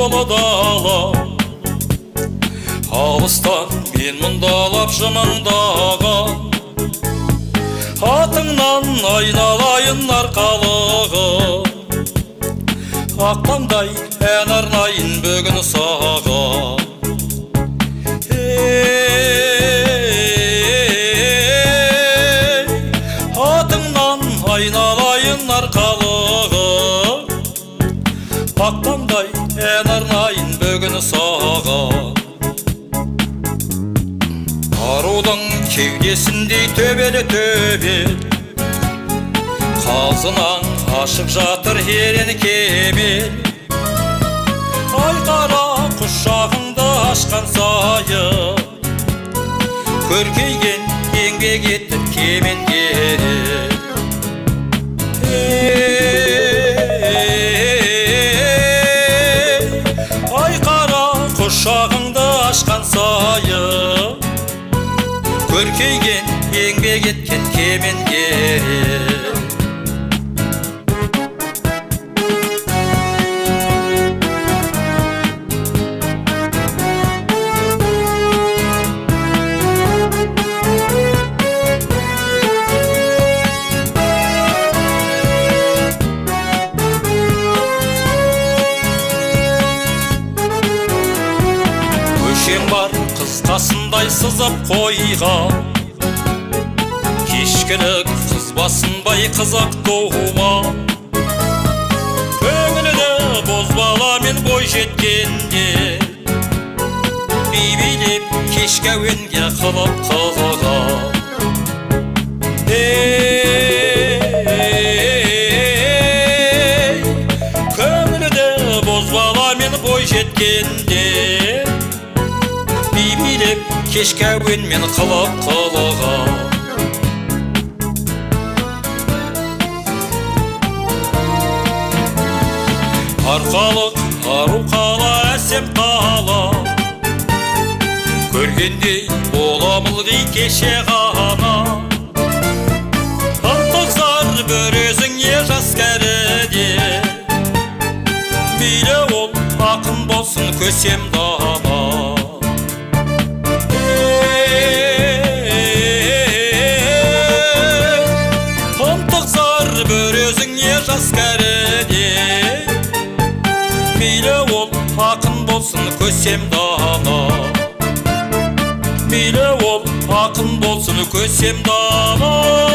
толы дала. Алыстан мен мұндалап жымыңдаған, атыңнан айналайын арқалығы. Ақтаңдай ән арнайын бүгін саған. Атыңнан айналайын арқалығы. Ақтаңдай ән арнайын бүгін саған. Арудың кеудесіндей төбелі төбел, қазынан ашық жатыр ерен кемел. Айқара құшағыңды ашқан сайын, көркейген еңбек етіп кемеңгерек. Айқара құшағыңды ашқан сайын, көркейген еңбек еткен кемеңгерек. Көшең бар қыз қасындай сызып қойған, кешкілік қыз басынбай қызық туған. Көңілді бозбаламен бой жеткенде, би-билеп кешкі әуенге қылып қылған. Көңілді бозбаламен бой жеткенде, би-билеп кешкі әуенмен қылып қылған. Арқалық ару қала, әсем қала, көргендей боламын ғи кеше ғана. Ынтықсар бір өзіңе жас кәріде, мейлі ол ақын болсын көсем дана. Ынтықсар бір өзіңе жас кәріде, мейлі ол ақын болсын көсем дана. Мейлі ол ақын болсын көсем дана.